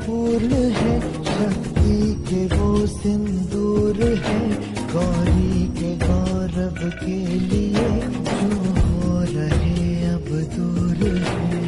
पूर्ण है, शक्ति के वो सिंदूर है, गौरी के गौरव के लिए जो हो रहे अब दूर है।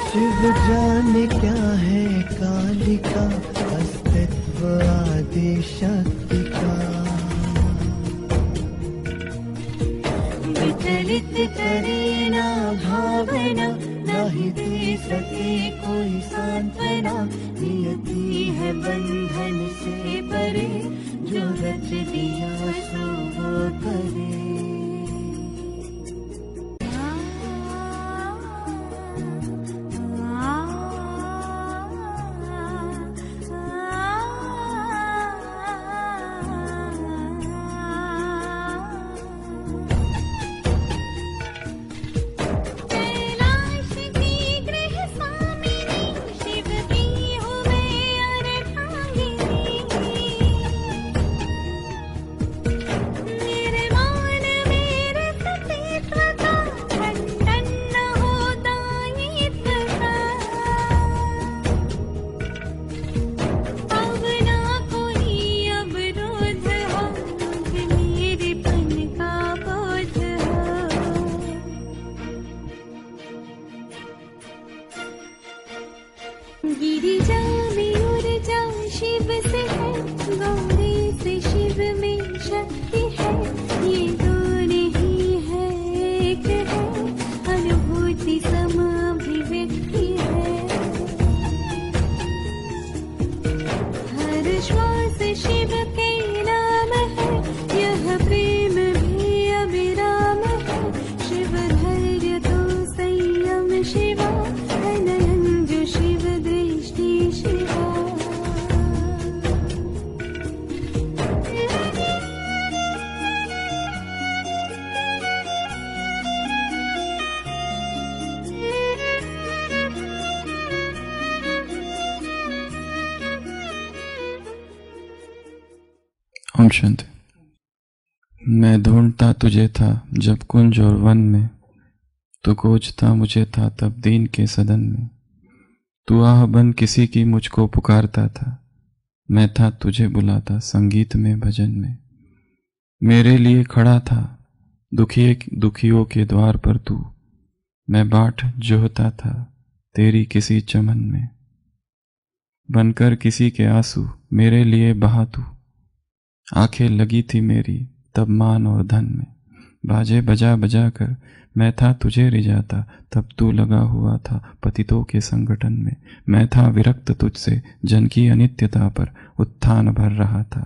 शिव जाने क्या है कालिका, अस्तित्व आदि शक्ति का। विचलित करे ना भावना, नहीं दे सके कोई सांत्वना, नियति है बंधन से परे, जो रच दिया सो वो करे। गिरिजा में ऊर्जा शिव से है, गौरी से शिव में शक्ति है, ये दो नहीं है एक है, अनुभूति समाभिव्यक्ति है। हर श्वास शिव के नाम है, यह प्रेम भी अविराम है, शिव धैर्य तो संयम शिवा, शिव दृष्टि शिवा। ओम शांति। मैं ढूंढता तुझे था जब कुंज और वन में, तू खोजता मुझे था तब दीन के सदन में, तू आह बन किसी की मुझको पुकारता था, मैं था तुझे बुलाता संगीत में भजन में। मेरे लिए खड़ा था दुखियों के द्वार पर तू, मैं बाट जोहता था तेरी किसी चमन में। बनकर किसी के आंसू मेरे लिए बहा तू, आंखें लगी थी मेरी तब मान और धन में। बाजे बजा बजा कर मैं था तुझे रिझाता, तब तू लगा हुआ था पतितों के संगठन में। मैं था विरक्त तुझसे जन की अनित्यता पर उत्थान भर रहा था,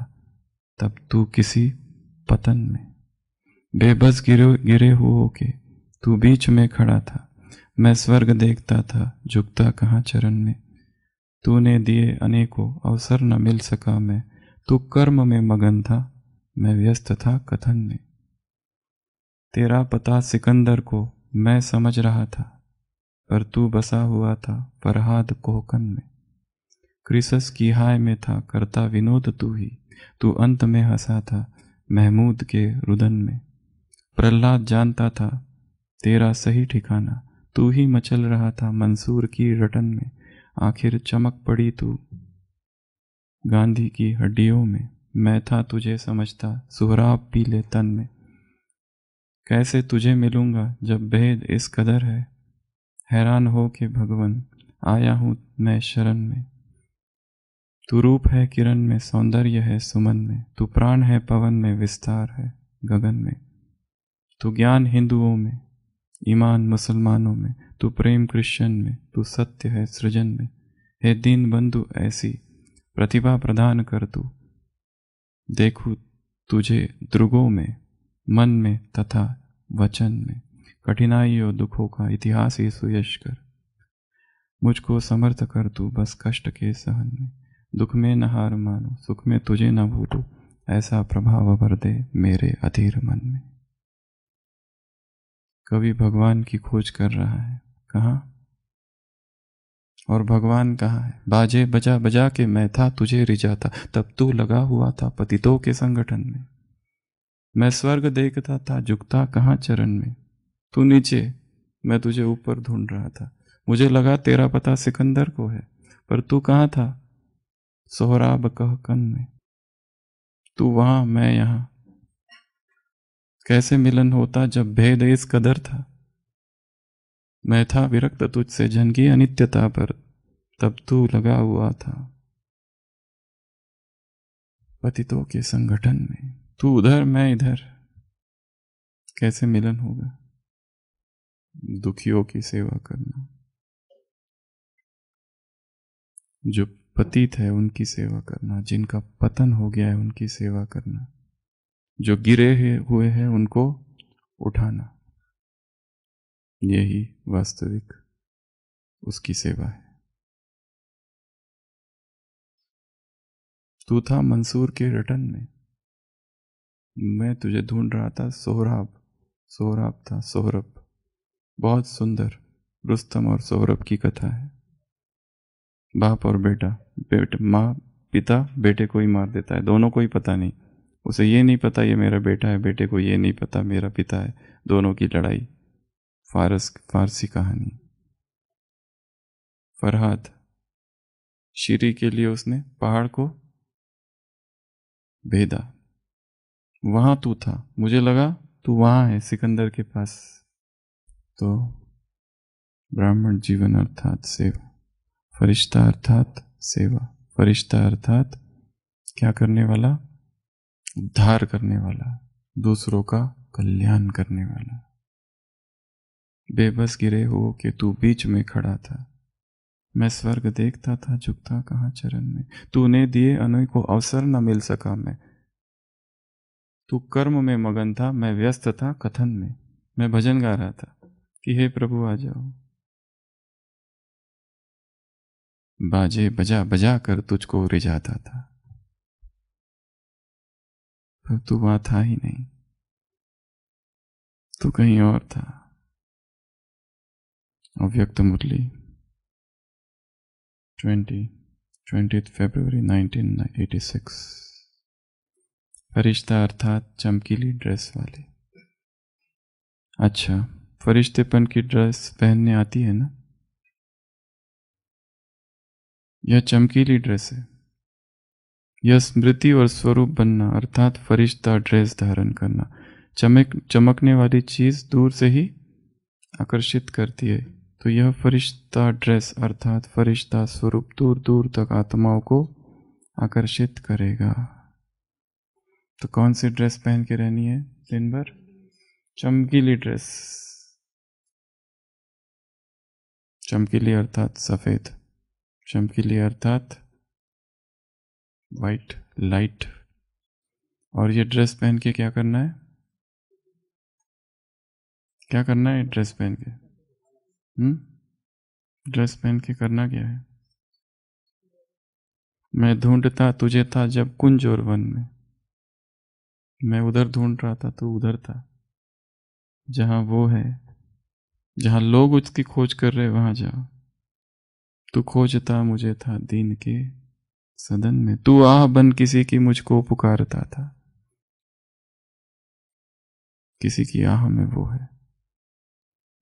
तब तू किसी पतन में। बेबस गिरे हुओं के तू बीच में खड़ा था, मैं स्वर्ग देखता था झुकता कहाँ चरण में। तूने दिए अनेकों अवसर न मिल सका मैं, तू कर्म में मगन था मैं व्यस्त था कथन में। तेरा पता सिकंदर को मैं समझ रहा था, पर तू बसा हुआ था फरहाद कोहकन में। क्रिसस की हाय में था करता विनोद तू ही, तू अंत में हंसा था महमूद के रुदन में। प्रहलाद जानता था तेरा सही ठिकाना, तू ही मचल रहा था मंसूर की रटन में। आखिर चमक पड़ी तू गांधी की हड्डियों में, मैं था तुझे समझता सुहराब पीले तन में। कैसे तुझे मिलूंगा जब भेद इस कदर है, हैरान हो के भगवन आया हूं मैं शरण में। तू रूप है किरण में सौंदर्य है सुमन में, तू प्राण है पवन में विस्तार है गगन में। तू ज्ञान हिंदुओं में ईमान मुसलमानों में, तू प्रेम क्रिश्चियन में, तू सत्य है सृजन में। हे दीन बंधु ऐसी प्रतिभा प्रदान कर तू, देखूं तुझे द्रुगों में, मन में तथा वचन में, कठिनाइयों दुखों का इतिहास ही सुयश कर। मुझको समर्थ कर तू बस कष्ट के सहन में, दुख में न हार मानो, सुख में तुझे न भूलूं, ऐसा प्रभाव भर दे मेरे अधीर मन में। कवि भगवान की खोज कर रहा है, कहाँ और भगवान कहाँ है। बाजे बजा बजा के मैं था तुझे रिझाता, तब तू लगा हुआ था पतितों के संगठन में। मैं स्वर्ग देखता था झुकता कहाँ चरण में, तू नीचे मैं तुझे ऊपर ढूंढ रहा था। मुझे लगा तेरा पता सिकंदर को है, पर तू कहाँ था सोहराब कह कन में। तू वहां मैं यहां, कैसे मिलन होता जब भेद इस कदर था। मैं था विरक्त तुझसे जन की अनित्यता पर, तब तू लगा हुआ था पतितों के संगठन में। तू उधर मैं इधर, कैसे मिलन होगा। दुखियों की सेवा करना, जो पतित है उनकी सेवा करना, जिनका पतन हो गया है उनकी सेवा करना, जो गिरे हुए हैं उनको उठाना, यही वास्तविक उसकी सेवा है। तू था मंसूर के रटन में, मैं तुझे ढूंढ रहा था सोहराब। सोहराब था सोहरब, बहुत सुंदर रुस्तम और सोहरब की कथा है। बाप और बेटा, माँ पिता बेटे को ही मार देता है, दोनों को ही पता नहीं, उसे ये नहीं पता ये मेरा बेटा है, बेटे को ये नहीं पता मेरा पिता है। दोनों की लड़ाई, फारसी कहानी। फरहाद शीरी के लिए उसने पहाड़ को भेदा, वहां तू था, मुझे लगा तू वहां है सिकंदर के पास। तो ब्राह्मण जीवन अर्थात सेवा, फरिश्ता अर्थात सेवा, फरिश्ता अर्थात क्या करने वाला, उद्धार करने वाला, दूसरों का कल्याण करने वाला। बेबस गिरे हो के तू बीच में खड़ा था, मैं स्वर्ग देखता था झुकता कहाँ चरण में। तूने दिए अनेकों अवसर न मिल सका मैं, तू कर्म में मगन था मैं व्यस्त था कथन में। मैं भजन गा रहा था कि हे प्रभु आ जाओ, बाजे बजा बजा कर तुझको रिझाता था, पर तू वहां था ही नहीं, तू कहीं और था। अव्यक्त मुरली 20th February 1986। फरिश्ता अर्थात चमकीली ड्रेस वाले। अच्छा, फरिश्तेपन की ड्रेस पहनने आती है ना, यह चमकीली ड्रेस है। यह स्मृति और स्वरूप बनना अर्थात फरिश्ता ड्रेस धारण करना। चमकने वाली चीज दूर से ही आकर्षित करती है, तो यह फरिश्ता ड्रेस अर्थात फरिश्ता स्वरूप दूर दूर तक आत्माओं को आकर्षित करेगा। तो कौन सी ड्रेस पहन के रहनी है दिन भर? चमकीली ड्रेस। चमकीली अर्थात सफेद, चमकीली अर्थात वाइट, लाइट। और ये ड्रेस पहन के क्या करना है? क्या करना है ड्रेस पहन के? ड्रेस पहन के करना क्या है? मैं ढूंढता तुझे था जब कुंज और वन में, मैं उधर ढूंढ रहा था तो उधर था, जहां वो है, जहां लोग उसकी खोज कर रहे वहां जाओ। तू खोजता मुझे था दीन के सदन में, तू आह बन किसी की मुझको पुकारता था। किसी की आह में वो है,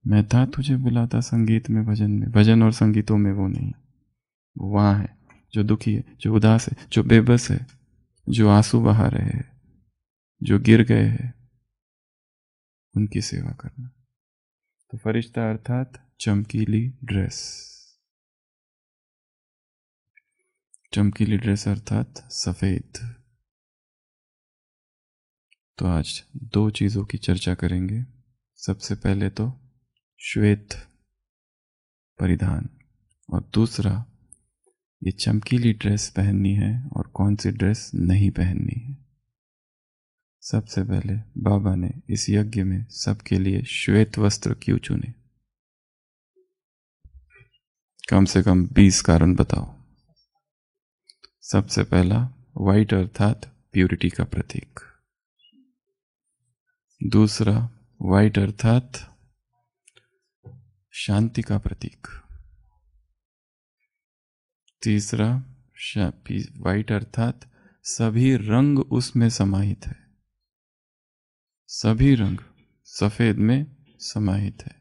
मैं था तुझे बुलाता संगीत में भजन में, भजन और संगीतों में वो नहीं, वो वहां है जो दुखी है, जो उदास है, जो बेबस है, जो आंसू बहा रहे हैं, जो गिर गए हैं, उनकी सेवा करना। तो फरिश्ता अर्थात चमकीली ड्रेस, चमकीली ड्रेस अर्थात सफेद। तो आज दो चीजों की चर्चा करेंगे। सबसे पहले तो श्वेत परिधान, और दूसरा ये चमकीली ड्रेस पहननी है और कौन सी ड्रेस नहीं पहननी है। सबसे पहले बाबा ने इस यज्ञ में सबके लिए श्वेत वस्त्र क्यों चुने? कम से कम 20 कारण बताओ। सबसे पहला, व्हाइट अर्थात प्यूरिटी का प्रतीक। दूसरा, व्हाइट अर्थात शांति का प्रतीक। तीसरा, व्हाइट अर्थात सभी रंग उसमें समाहित है, सभी रंग सफेद में समाहित है।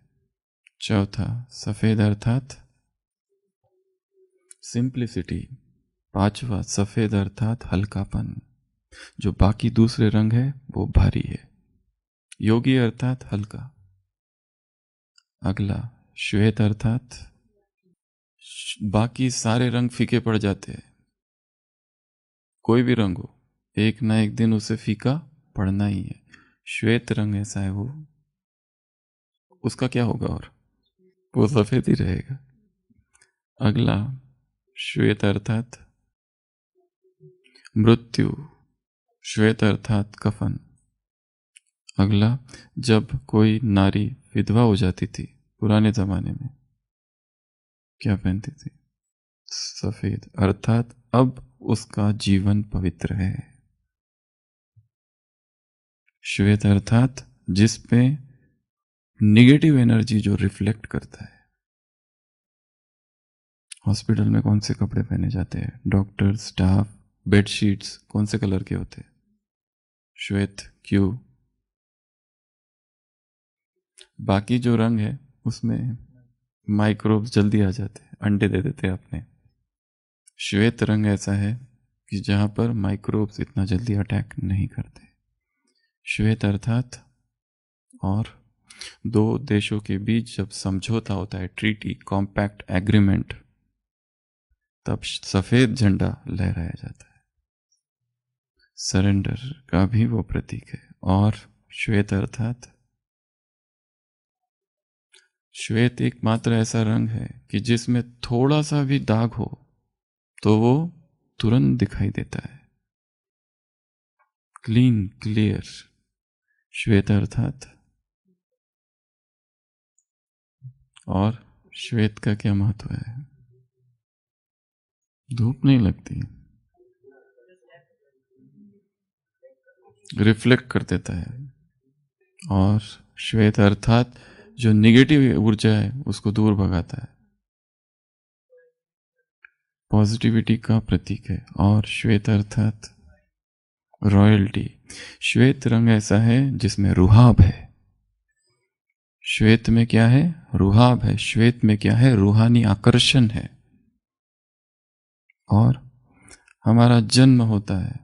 चौथा, सफेद अर्थात सिंप्लिसिटी। पांचवा, सफेद अर्थात हल्कापन, जो बाकी दूसरे रंग है वो भारी है। योगी अर्थात हल्का। अगला, श्वेत अर्थात बाकी सारे रंग फीके पड़ जाते हैं, कोई भी रंग हो एक ना एक दिन उसे फीका पड़ना ही है। श्वेत रंग ऐसा है, वो उसका क्या होगा, और वो सफेद ही रहेगा। अगला, श्वेत अर्थात मृत्यु, श्वेत अर्थात कफन। अगला, जब कोई नारी विधवा हो जाती थी पुराने जमाने में, क्या पहनती थी? सफेद, अर्थात अब उसका जीवन पवित्र है। श्वेत अर्थात जिस पे निगेटिव एनर्जी जो रिफ्लेक्ट करता है। हॉस्पिटल में कौन से कपड़े पहने जाते हैं? डॉक्टर, स्टाफ, बेडशीट्स कौन से कलर के होते हैं? श्वेत। क्यों? बाकी जो रंग है उसमें माइक्रोब्स जल्दी आ जाते हैं, अंडे दे देते हैं अपने। श्वेत रंग ऐसा है कि जहां पर माइक्रोब्स इतना जल्दी अटैक नहीं करते। श्वेत अर्थात, और दो देशों के बीच जब समझौता होता है, ट्रीटी, कॉम्पैक्ट, एग्रीमेंट, तब सफेद झंडा लहराया जाता है। सरेंडर का भी वो प्रतीक है। और श्वेत अर्थात, श्वेत एकमात्र ऐसा रंग है कि जिसमें थोड़ा सा भी दाग हो तो वो तुरंत दिखाई देता है। Clean, clear. श्वेत अर्थात, और श्वेत का क्या महत्व है? धूप नहीं लगती, रिफ्लेक्ट कर देता है। और श्वेत अर्थात जो निगेटिव ऊर्जा है उसको दूर भगाता है, पॉजिटिविटी का प्रतीक है। और श्वेत अर्थात रॉयल्टी। श्वेत रंग ऐसा है जिसमें रुहाब है। श्वेत में क्या है? रुहाब है। श्वेत में क्या है? रूहानी आकर्षण है। और हमारा जन्म होता है,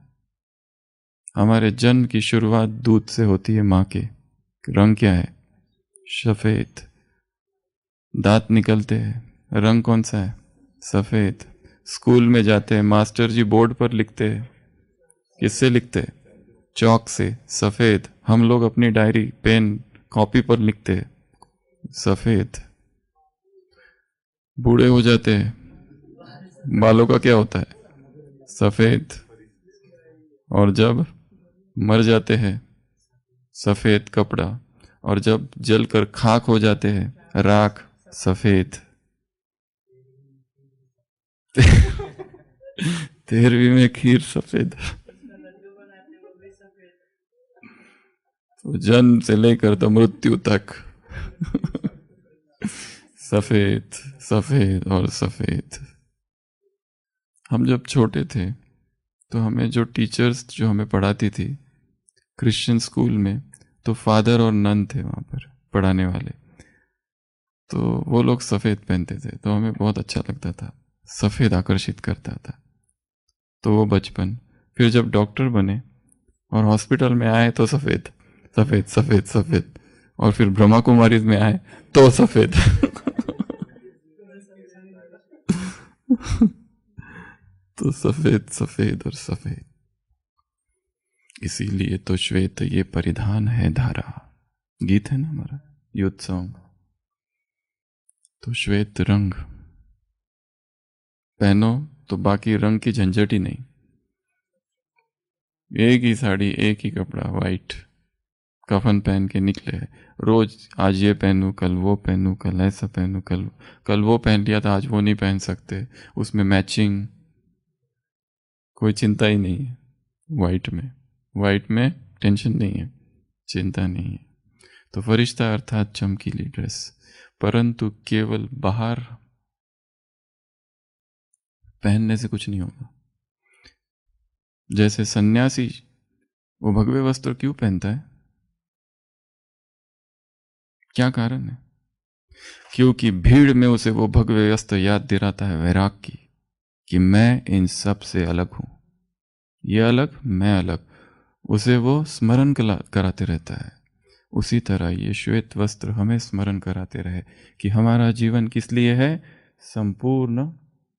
हमारे जन्म की शुरुआत दूध से होती है माँ के। रंग क्या है? सफेद। दांत निकलते हैं, रंग कौन सा है? सफेद। स्कूल में जाते हैं, मास्टर जी बोर्ड पर लिखते हैं, किससे लिखते हैं? चौक से, सफेद। हम लोग अपनी डायरी, पेन, कॉपी पर लिखते हैं, सफेद। बूढ़े हो जाते हैं, बालों का क्या होता है? सफेद। और जब मर जाते हैं, सफेद कपड़ा। और जब जलकर खाक हो जाते हैं, राख, सफेद। 13वीं में खीर सफेद। तो जन्म से लेकर तो मृत्यु तक सफेद, सफेद और सफेद। हम जब छोटे थे तो हमें जो टीचर्स जो हमें पढ़ाती थी क्रिश्चियन स्कूल में, तो फादर और नन थे वहां पर पढ़ाने वाले, तो वो लोग सफेद पहनते थे, तो हमें बहुत अच्छा लगता था, सफेद आकर्षित करता था। तो वो बचपन। फिर जब डॉक्टर बने और हॉस्पिटल में आए तो सफेद, सफेद, सफेद, सफेद। और फिर ब्रह्मा कुमारी में आए तो सफेद। तो सफेद, सफेद और सफेद। इसीलिए तो श्वेत ये परिधान है धारा, गीत है ना हमारा, युद्ध सॉन्ग। तो श्वेत रंग पहनो तो बाकी रंग की झंझट ही नहीं। एक ही साड़ी, एक ही कपड़ा, वाइट कफन पहन के निकले। रोज आज ये पहनूं, कल वो पहनूं, कल ऐसा पहनूं, कल वो पहन लिया था, आज वो नहीं पहन सकते, उसमें मैचिंग, कोई चिंता ही नहीं है। वाइट में टेंशन नहीं है, चिंता नहीं है। तो फरिश्ता अर्थात चमकीली ड्रेस, परंतु केवल बाहर पहनने से कुछ नहीं होगा। जैसे सन्यासी वो भगवे वस्त्र क्यों पहनता है? क्या कारण है? क्योंकि भीड़ में उसे वो भगवे वस्त्र याद दिलाता है वैराग की, कि मैं इन सब से अलग हूं, ये अलग, मैं अलग, उसे वो स्मरण कराते रहता है। उसी तरह ये श्वेत वस्त्र हमें स्मरण कराते रहे कि हमारा जीवन किस लिए है? संपूर्ण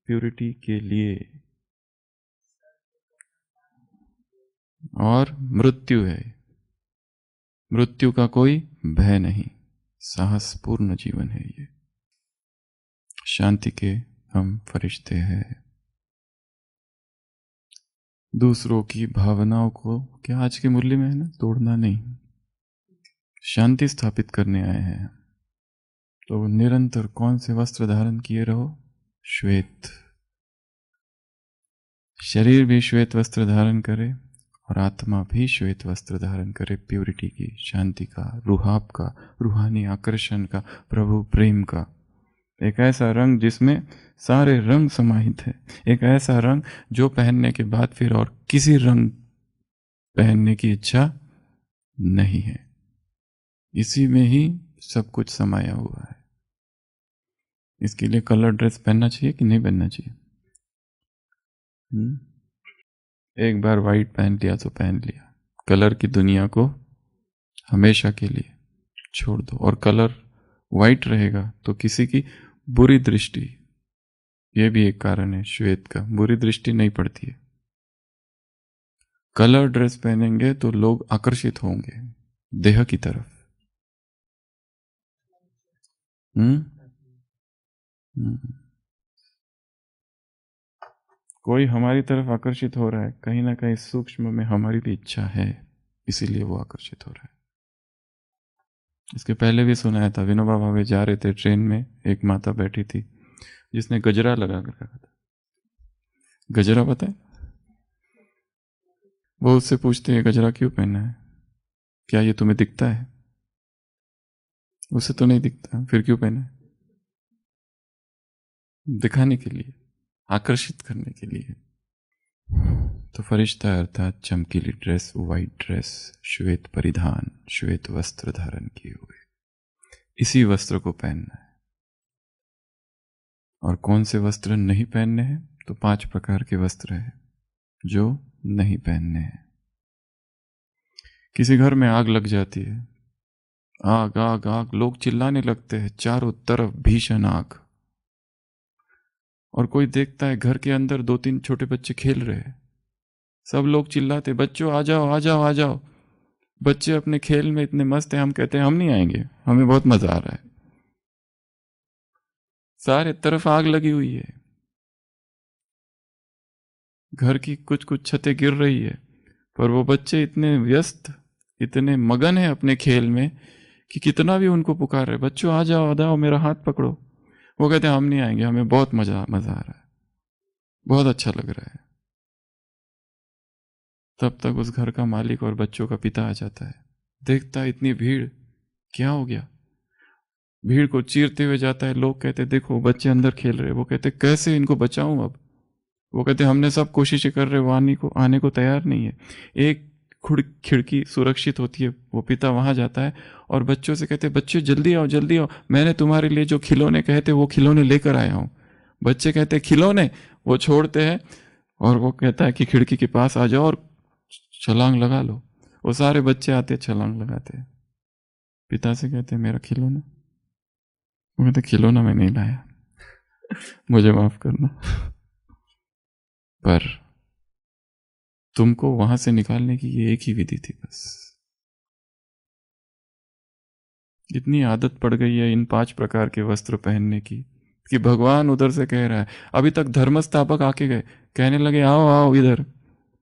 प्यूरिटी के लिए। और मृत्यु है, मृत्यु का कोई भय नहीं, साहसपूर्ण जीवन है ये। शांति के हम फरिश्ते हैं। दूसरों की भावनाओं को क्या आज के मुरली में है ना, तोड़ना नहीं, शांति स्थापित करने आए हैं। तो निरंतर कौन से वस्त्र धारण किए रहो? श्वेत। शरीर भी श्वेत वस्त्र धारण करे और आत्मा भी श्वेत वस्त्र धारण करे, प्यूरिटी की, शांति का, रूहाब का, रूहानी आकर्षण का, प्रभु प्रेम का। एक ऐसा रंग जिसमें सारे रंग समाहित है, एक ऐसा रंग जो पहनने के बाद फिर और किसी रंग पहनने की इच्छा नहीं है, इसी में ही सब कुछ समाया हुआ है। इसके लिए कलर ड्रेस पहनना चाहिए कि नहीं पहनना चाहिए? एक बार वाइट पहन लिया तो पहन लिया, कलर की दुनिया को हमेशा के लिए छोड़ दो। और कलर वाइट रहेगा तो किसी की बुरी दृष्टि, ये भी एक कारण है श्वेत का, बुरी दृष्टि नहीं पड़ती है। कलर ड्रेस पहनेंगे तो लोग आकर्षित होंगे देह की तरफ। कोई हमारी तरफ आकर्षित हो रहा है, कहीं ना कहीं सूक्ष्म में हमारी भी इच्छा है, इसीलिए वो आकर्षित हो रहा है। इसके पहले भी सुनाया था, विनोबा भावे जा रहे थे ट्रेन में, एक माता बैठी थी जिसने गजरा लगा कर रखा था। गजरा पता है? वो उससे पूछते हैं गजरा क्यों पहना है, क्या ये तुम्हें दिखता है? उसे तो नहीं दिखता, फिर क्यों पहना है? दिखाने के लिए, आकर्षित करने के लिए। तो फरिश्ता अर्थात चमकीली ड्रेस, वाइट ड्रेस, श्वेत परिधान, श्वेत वस्त्र धारण किए हुए, इसी वस्त्र को पहनना है। और कौन से वस्त्र नहीं पहनने हैं? तो 5 प्रकार के वस्त्र हैं जो नहीं पहनने हैं। किसी घर में आग लग जाती है, आग आग आग, लोग चिल्लाने लगते हैं, चारों तरफ भीषण आग, और कोई देखता है घर के अंदर 2-3 छोटे बच्चे खेल रहे हैं, सब लोग चिल्लाते बच्चों आ जाओ आ जाओ आ जाओ। बच्चे अपने खेल में इतने मस्त हैं, हम कहते हैं हम नहीं आएंगे, हमें बहुत मजा आ रहा है। सारे तरफ आग लगी हुई है, घर की कुछ कुछ छतें गिर रही है, पर वो बच्चे इतने व्यस्त, इतने मगन है अपने खेल में कि कितना भी उनको पुकार रहे, बच्चों आ जाओ आ जाओ, मेरा हाथ पकड़ो, वो कहते हैं हम नहीं आएंगे, हमें बहुत मजा आ रहा है, बहुत अच्छा लग रहा है। तब तक उस घर का मालिक और बच्चों का पिता आ जाता है, देखता है इतनी भीड़, क्या हो गया? भीड़ को चीरते हुए जाता है। लोग कहते देखो बच्चे अंदर खेल रहे, वो कहते कैसे इनको बचाऊं अब? वो कहते हमने सब कोशिशें कर रहे, वो आने को तैयार नहीं है। एक खिड़की सुरक्षित होती है, वो पिता वहां जाता है और बच्चों से कहते बच्चों जल्दी आओ जल्दी आओ, मैंने तुम्हारे लिए जो खिलौने कहे थे वो खिलौने लेकर आया हूं। बच्चे कहते खिलौने, वो छोड़ते हैं और वो कहता है कि खिड़की के पास आ जाओ और छलांग लगा लो। वो सारे बच्चे आते छलांग लगाते, पिता से कहते मेरा खिलौना, वो कहते खिलौना मैं नहीं लाया, मुझे माफ करना, पर तुमको वहां से निकालने की ये एक ही विधि थी बस। इतनी आदत पड़ गई है इन 5 प्रकार के वस्त्र पहनने की कि भगवान उधर से कह रहा है, अभी तक धर्म स्थापक आके गए, कहने लगे आओ आओ इधर,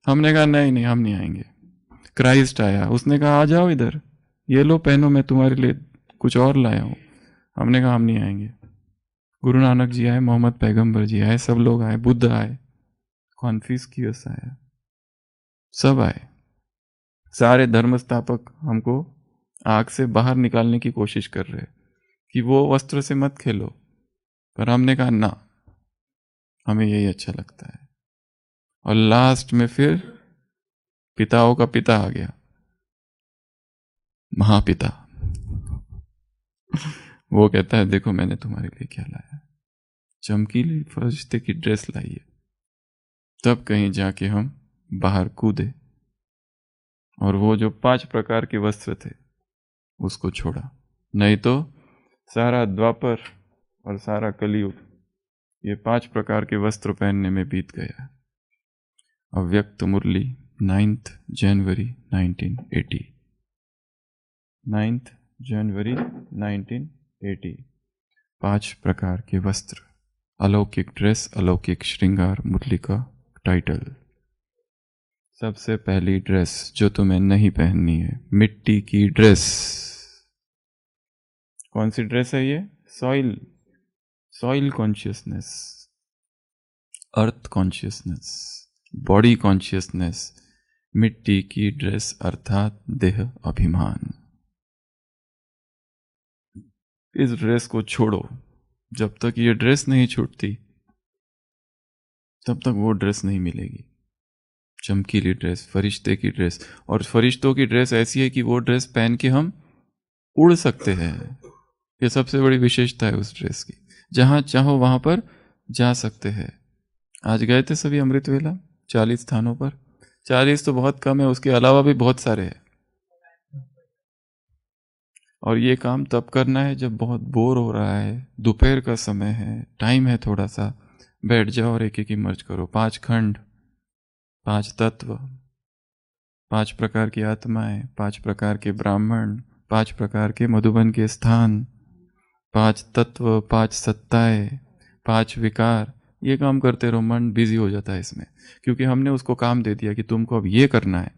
हमने कहा नहीं नहीं, हम नहीं आएंगे। क्राइस्ट आया, उसने कहा आ जाओ इधर, ये लो पहनो, मैं तुम्हारे लिए कुछ और लाया हूँ। हमने कहा हम नहीं आएंगे। गुरु नानक जी आए, मोहम्मद पैगंबर जी आए, सब लोग आए, बुद्ध आए, कॉन्फ्यूशियस आया, सब आए। सारे धर्म स्थापक हमको आग से बाहर निकालने की कोशिश कर रहे कि वो वस्त्र से मत खेलो, पर हमने कहा ना, हमें यही अच्छा लगता है। और लास्ट में फिर पिताओं का पिता आ गया, महापिता। वो कहता है देखो मैंने तुम्हारे लिए क्या लाया, चमकीली फरिश्ते की ड्रेस लाई है। तब कहीं जाके हम बाहर कूदे और वो जो 5 प्रकार के वस्त्र थे उसको छोड़ा, नहीं तो सारा द्वापर और सारा कलयुग ये 5 प्रकार के वस्त्र पहनने में बीत गया। अव्यक्त मुरली 9 जनवरी 1980, 9 जनवरी 1980। 5 प्रकार के वस्त्र, अलौकिक ड्रेस, अलौकिक श्रृंगार, मुरली का टाइटल। सबसे पहली ड्रेस जो तुम्हें नहीं पहननी है, मिट्टी की ड्रेस। कौन सी ड्रेस है ये? Soil consciousness, earth consciousness, body consciousness, मिट्टी की ड्रेस अर्थात देह अभिमान। इस ड्रेस को छोड़ो। जब तक ये ड्रेस नहीं छूटती तब तक वो ड्रेस नहीं मिलेगी। चमकीली ड्रेस, फरिश्ते की ड्रेस, और फरिश्तों की ड्रेस ऐसी है कि वो ड्रेस पहन के हम उड़ सकते हैं। ये सबसे बड़ी विशेषता है उस ड्रेस की, जहां चाहो वहां पर जा सकते हैं। आज गए थे सभी अमृत वेला 40 स्थानों पर। 40 तो बहुत कम है, उसके अलावा भी बहुत सारे हैं। और ये काम तब करना है जब बहुत बोर हो रहा है, दोपहर का समय है, टाइम है थोड़ा सा, बैठ जाओ और एक एक इमर्ज करो। 5 खंड, 5 तत्व, 5 प्रकार की आत्माएं, 5 प्रकार के ब्राह्मण, 5 प्रकार के मधुबन के स्थान, 5 तत्व, 5 सत्ताएं, 5 विकार। ये काम करते रहो, मन बिजी हो जाता है इसमें, क्योंकि हमने उसको काम दे दिया कि तुमको अब ये करना है।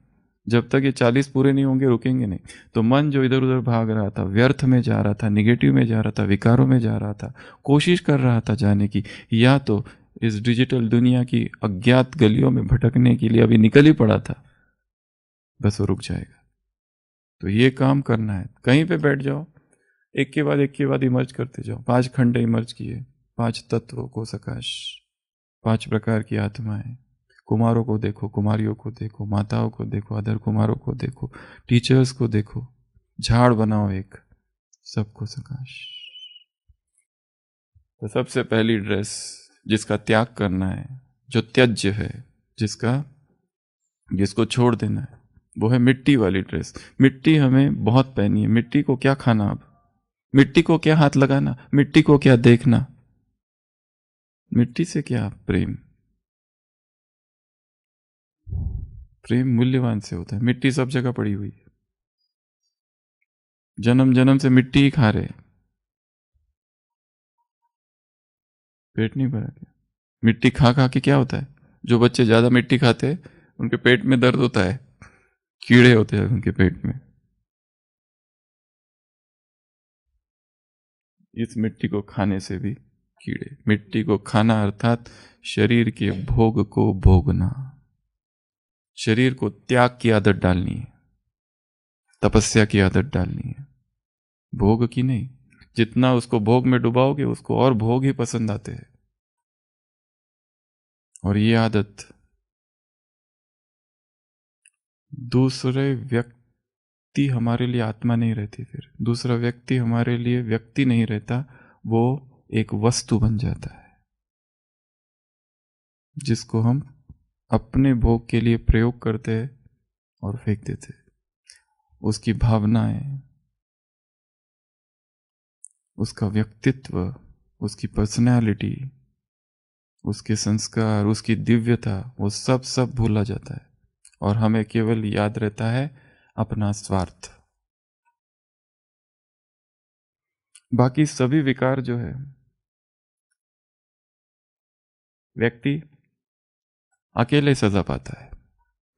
जब तक ये 40 पूरे नहीं होंगे रुकेंगे नहीं। तो मन जो इधर उधर भाग रहा था, व्यर्थ में जा रहा था, निगेटिव में जा रहा था, विकारों में जा रहा था, कोशिश कर रहा था जाने की, या तो इस डिजिटल दुनिया की अज्ञात गलियों में भटकने के लिए अभी निकल ही पड़ा था, बस वो रुक जाएगा। तो ये काम करना है, कहीं पे बैठ जाओ, एक के बाद इमर्ज करते जाओ। 5 खंड इमर्ज किए, 5 तत्वों को सकाश, 5 प्रकार की आत्माएं। कुमारों को देखो, कुमारियों को देखो, माताओं को देखो, अदर कुमारों को देखो, टीचर्स को देखो, झाड़ बनाओ एक, सबको सकाश। तो सबसे पहली ड्रेस जिसका त्याग करना है, जो त्याज्य है, जिसको छोड़ देना है, वो है मिट्टी वाली ड्रेस। मिट्टी हमें बहुत पहनी है। मिट्टी को क्या खाना, अब मिट्टी को क्या हाथ लगाना, मिट्टी को क्या देखना, मिट्टी से क्या प्रेम। प्रेम मूल्यवान से होता है। मिट्टी सब जगह पड़ी हुई है, जन्म जन्म से मिट्टी ही खा रहे, पेट नहीं भरा क्या? मिट्टी खा खा के क्या होता है? जो बच्चे ज्यादा मिट्टी खाते हैं उनके पेट में दर्द होता है, कीड़े होते हैं उनके पेट में। इस मिट्टी को खाने से भी कीड़े। मिट्टी को खाना अर्थात शरीर के भोग को भोगना, शरीर को त्याग की आदत डालनी है, तपस्या की आदत डालनी है, भोग की नहीं। जितना उसको भोग में डुबाओगे उसको और भोग ही पसंद आते हैं। और ये आदत दूसरे व्यक्ति हमारे लिए आत्मा नहीं रहती, फिर दूसरा व्यक्ति हमारे लिए व्यक्ति नहीं रहता, वो एक वस्तु बन जाता है जिसको हम अपने भोग के लिए प्रयोग करते हैं और फेंक देते। उसकी भावनाएं, उसका व्यक्तित्व, उसकी पर्सनैलिटी, उसके संस्कार, उसकी दिव्यता, वो सब भूला जाता है और हमें केवल याद रहता है अपना स्वार्थ। बाकी सभी विकार जो है, व्यक्ति अकेले सजा पाता है।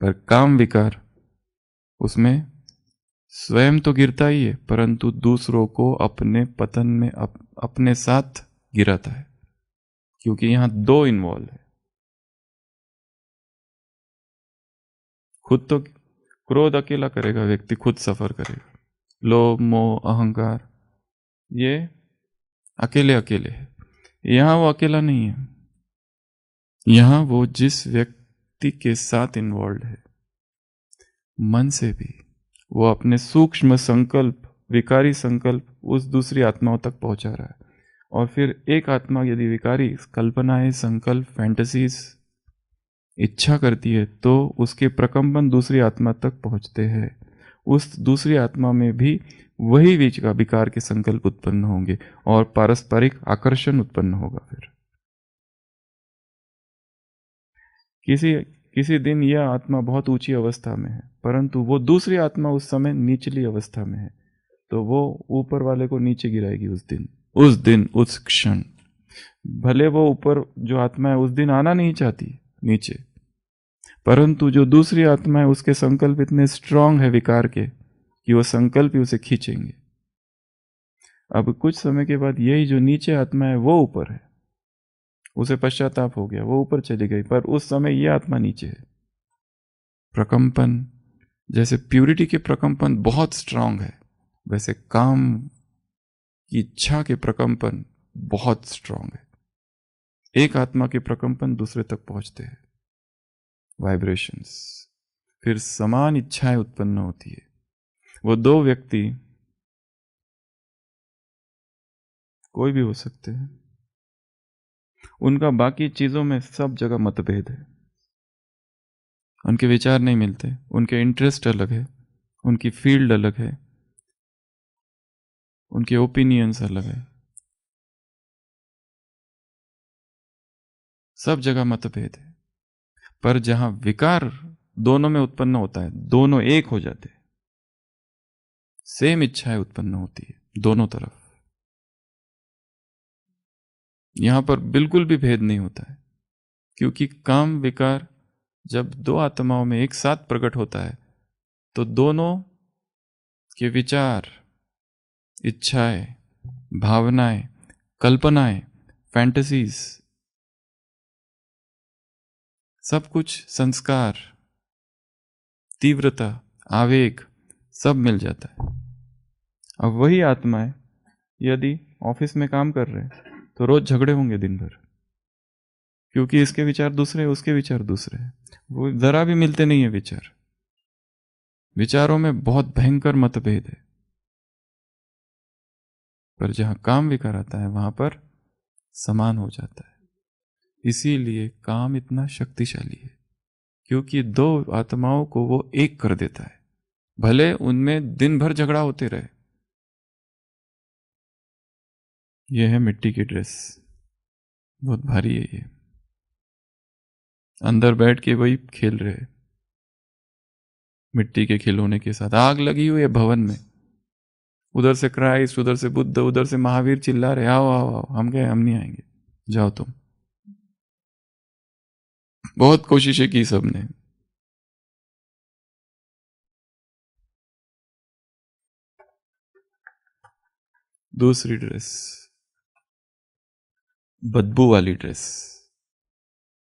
पर काम विकार, उसमें स्वयं तो गिरता ही है परंतु दूसरों को अपने पतन में अपने साथ गिराता है, क्योंकि यहां दो इन्वॉल्व है। खुद तो क्रोध अकेला करेगा व्यक्ति, खुद सफर करेगा। लोभ मोह अहंकार ये अकेले अकेले है। यहां वो अकेला नहीं है, यहां वो जिस व्यक्ति के साथ इन्वॉल्व है मन से भी, वो अपने सूक्ष्म संकल्प, विकारी संकल्प उस दूसरी आत्माओं तक पहुंचा रहा है। और फिर एक आत्मा यदि विकारी कल्पनाएं, संकल्प, फैंटेसीज, इच्छा करती है तो उसके प्रकंपन दूसरी आत्मा तक पहुंचते हैं। उस दूसरी आत्मा में भी वही विकार के संकल्प उत्पन्न होंगे और पारस्परिक आकर्षण उत्पन्न होगा। फिर किसी दिन यह आत्मा बहुत ऊंची अवस्था में है परंतु वो दूसरी आत्मा उस समय निचली अवस्था में है, तो वो ऊपर वाले को नीचे गिराएगी उस क्षण। भले वो ऊपर जो आत्मा है उस दिन आना नहीं चाहती नीचे, परंतु जो दूसरी आत्मा है उसके संकल्प इतने स्ट्रांग है विकार के कि वो संकल्प ही उसे खींचेंगे। अब कुछ समय के बाद यही जो नीचे आत्मा है वो ऊपर है, उसे पश्चाताप हो गया, वो ऊपर चली गई, पर उस समय यह आत्मा नीचे है। प्रकंपन, जैसे प्यूरिटी के प्रकंपन बहुत स्ट्रांग है, वैसे काम की इच्छा के प्रकंपन बहुत स्ट्रांग है। एक आत्मा के प्रकंपन दूसरे तक पहुंचते हैं, वाइब्रेशंस, फिर समान इच्छाएं उत्पन्न होती है। वो दो व्यक्ति कोई भी हो सकते हैं, उनका बाकी चीजों में सब जगह मतभेद है, उनके विचार नहीं मिलते, उनके इंटरेस्ट अलग है, उनकी फील्ड अलग है, उनके ओपिनियंस अलग है, सब जगह मतभेद है। पर जहां विकार दोनों में उत्पन्न होता है, दोनों एक हो जाते हैं, सेम इच्छाएं उत्पन्न होती है दोनों तरफ। यहां पर बिल्कुल भी भेद नहीं होता है, क्योंकि काम विकार जब दो आत्माओं में एक साथ प्रकट होता है तो दोनों के विचार, इच्छाएं, भावनाएं, कल्पनाएं, फैंटेसीज, सब कुछ, संस्कार, तीव्रता, आवेग सब मिल जाता है। अब वही आत्माएं यदि ऑफिस में काम कर रहे हैं तो रोज झगड़े होंगे दिन भर, क्योंकि इसके विचार दूसरे, उसके विचार दूसरे, वो जरा भी मिलते नहीं है विचार। विचारों में बहुत भयंकर मतभेद है। पर जहां काम विकार आता है वहां पर समान हो जाता है। इसीलिए काम इतना शक्तिशाली है, क्योंकि दो आत्माओं को वो एक कर देता है, भले उनमें दिन भर झगड़ा होते रहे। यह है मिट्टी की ड्रेस, बहुत भारी है ये। अंदर बैठ के वही खेल रहे मिट्टी के खिलौने के साथ। आग लगी हुई है भवन में, उधर से क्राइस्ट, उधर से बुद्ध, उधर से महावीर चिल्ला रहे, आओ आओ आओ। हम गए, हम नहीं आएंगे, जाओ तुम। बहुत कोशिशें की सबने, दूसरी ड्रेस बदबू वाली ड्रेस।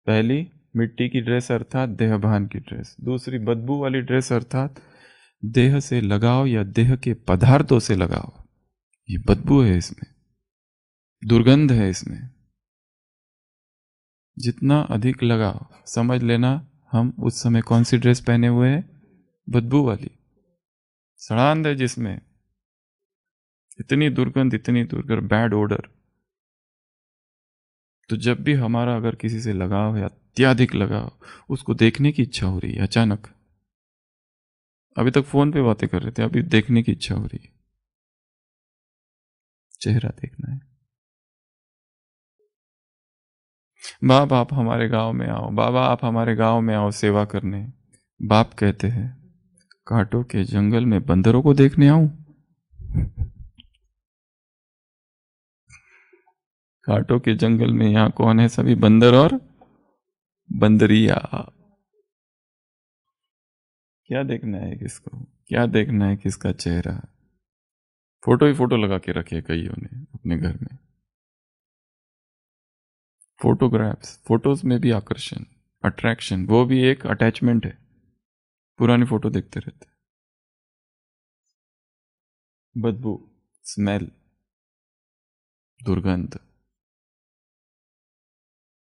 पहली मिट्टी की ड्रेस अर्थात देहभान की ड्रेस, दूसरी बदबू वाली ड्रेस अर्थात देह से लगाव या देह के पदार्थों से लगाव। ये बदबू है, इसमें दुर्गंध है। इसमें जितना अधिक लगाव, समझ लेना हम उस समय कौन सी ड्रेस पहने हुए हैं, बदबू वाली। सड़ांध है जिसमें, इतनी दुर्गंध, इतनी दुर्गंध, बैड ओडर। तो जब भी हमारा अगर किसी से लगाव है, अत्याधिक लगाव, उसको देखने की इच्छा हो रही है अचानक, अभी तक फोन पे बातें कर रहे थे, अभी देखने की इच्छा हो रही है, चेहरा देखना है। बाप आप हमारे गांव में आओ, बाबा आप हमारे गांव में आओ सेवा करने। बाप कहते हैं कांटों के जंगल में बंदरों को देखने आऊं? कांटों के जंगल में यहां कौन है? सभी बंदर और बंदरिया। क्या देखना है किसको, क्या देखना है किसका चेहरा। फोटो ही फोटो लगा के रखे कईयों ने अपने घर में। फोटोग्राफ्स, फोटोज में भी आकर्षण, अट्रैक्शन, वो भी एक अटैचमेंट है। पुरानी फोटो देखते रहते, बदबू, स्मेल, दुर्गंध,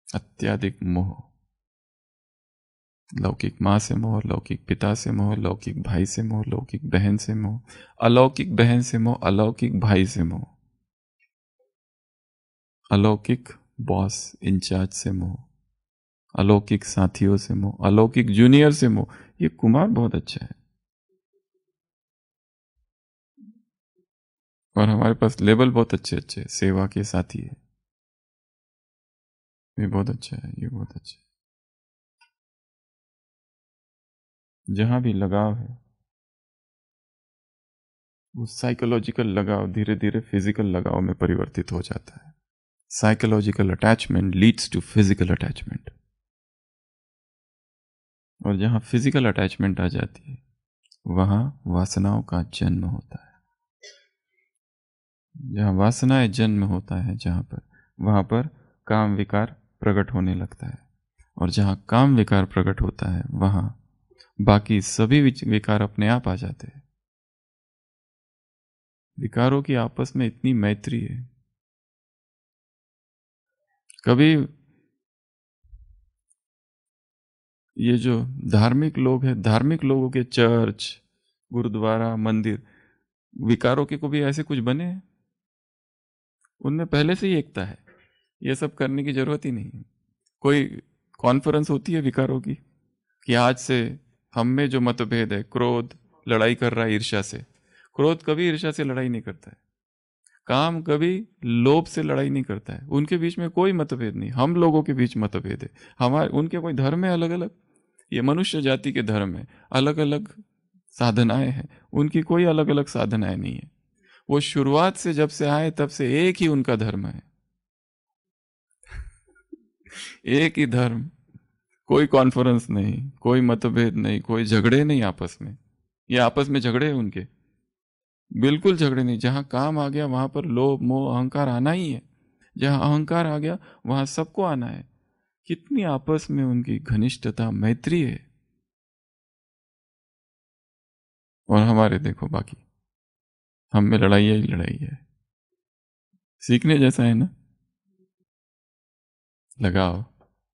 अत्यधिक मोह, लौकिक माँ से मोह, लौकिक पिता से मोह, लौकिक भाई से मोह, लौकिक बहन से मोह, अलौकिक बहन से मोह, अलौकिक भाई से मोह, अलौकिक बॉस इंचार्ज से मोह, अलौकिक साथियों से मोह, अलौकिक जूनियर से मोह। ये कुमार बहुत अच्छा है। और हमारे पास लेबल बहुत अच्छे अच्छे, सेवा के साथी है, ये बहुत अच्छा है, ये बहुत अच्छा है। जहां भी लगाव है, वो साइकोलॉजिकल लगाव धीरे धीरे फिजिकल लगाव में परिवर्तित हो जाता है। Psychological attachment leads to physical attachment. और जहां फिजिकल अटैचमेंट आ जाती है, वहां वासनाओं का जन्म होता है। जहां वासनाएं जन्म होता है, वहां पर काम विकार प्रकट होने लगता है। और जहां काम विकार प्रकट होता है, वहां बाकी सभी विकार अपने आप आ जाते हैं। विकारों की आपस में इतनी मैत्री है। कभी ये जो धार्मिक लोग हैं, धार्मिक लोगों के चर्च, गुरुद्वारा, मंदिर, विकारों के को भी ऐसे कुछ बने हैं? उनमें पहले से ही एकता है, ये सब करने की जरूरत ही नहीं है। कोई कॉन्फ्रेंस होती है विकारों की कि आज से हम में जो मतभेद है, क्रोध लड़ाई कर रहा है ईर्ष्या से, क्रोध कभी ईर्ष्या से लड़ाई नहीं करता है। काम कभी लोभ से लड़ाई नहीं करता है। उनके बीच में कोई मतभेद नहीं। हम लोगों के बीच मतभेद है, हमारे उनके कोई धर्म है अलग अलग, ये मनुष्य जाति के धर्म है, अलग अलग साधनाएं हैं, उनकी कोई अलग अलग साधनाएं नहीं है। वो शुरुआत से जब से आए तब से एक ही उनका धर्म है, एक ही धर्म। कोई कॉन्फ्रेंस नहीं, कोई मतभेद नहीं, कोई झगड़े नहीं आपस में। ये आपस में झगड़े हैं उनके? बिल्कुल झगड़े नहीं। जहां काम आ गया वहां पर लोभ मोह अहंकार आना ही है। जहां अहंकार आ गया वहां सबको आना है। कितनी आपस में उनकी घनिष्ठता मैत्री है। और हमारे देखो बाकी, हम में लड़ाई ही लड़ाई है। सीखने जैसा है ना? लगाव,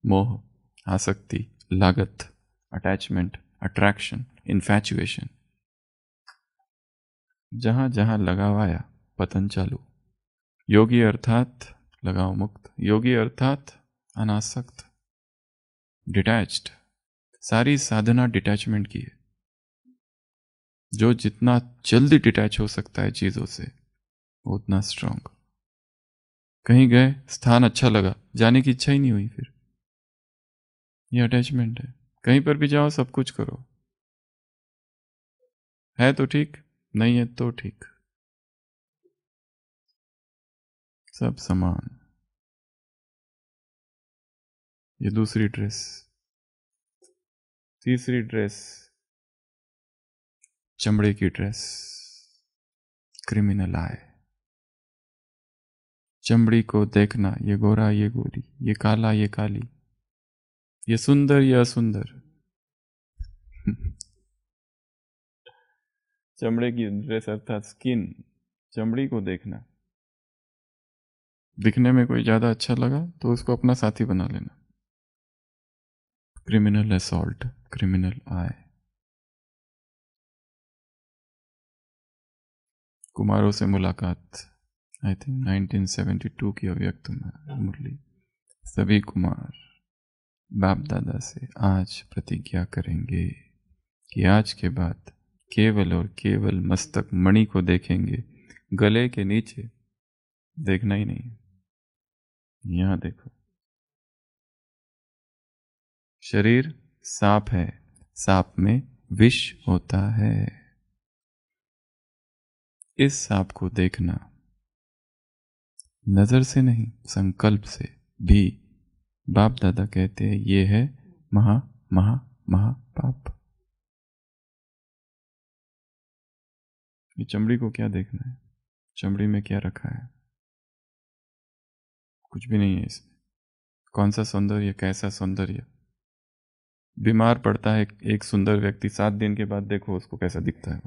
मोह, आसक्ति, लागत, अटैचमेंट, अट्रैक्शन, इन्फैचुएशन। जहां जहां लगाव आया, पतन चालू। योगी अर्थात लगाव मुक्त, योगी अर्थात अनासक्त, डिटैच्ड। सारी साधना डिटैचमेंट की है। जो जितना जल्दी डिटैच हो सकता है चीजों से, वो उतना स्ट्रांग। कहीं गए, स्थान अच्छा लगा, जाने की इच्छा ही नहीं हुई, फिर ये अटैचमेंट है। कहीं पर भी जाओ, सब कुछ करो, है तो ठीक, नहीं है तो ठीक, सब समान। ये दूसरी ड्रेस। तीसरी ड्रेस, चमड़े की ड्रेस, क्रिमिनल आए। चमड़ी को देखना, ये गोरा ये गोरी, ये काला ये काली, ये सुंदर ये असुंदर। चमड़े की ड्रेस अर्थात स्किन, चमड़ी को देखना। दिखने में कोई ज्यादा अच्छा लगा तो उसको अपना साथी बना लेना। क्रिमिनल असॉल्ट, क्रिमिनल आय। कुमारों से मुलाकात, आई थिंक 1972 की अव्यक्त मुरली। सभी कुमार बाप दादा से आज प्रतिज्ञा करेंगे कि आज के बाद केवल और केवल मस्तक मणि को देखेंगे, गले के नीचे देखना ही नहीं। यहां देखो, शरीर सांप है, सांप में विष होता है। इस सांप को देखना नजर से नहीं, संकल्प से भी। बाप दादा कहते हैं ये है महा महा महा पाप। ये चमड़ी को क्या देखना है? चमड़ी में क्या रखा है? कुछ भी नहीं है इसमें। कौन सा सौंदर्य, कैसा सौंदर्य? बीमार पड़ता है एक सुंदर व्यक्ति, 7 दिन के बाद देखो उसको कैसा दिखता है।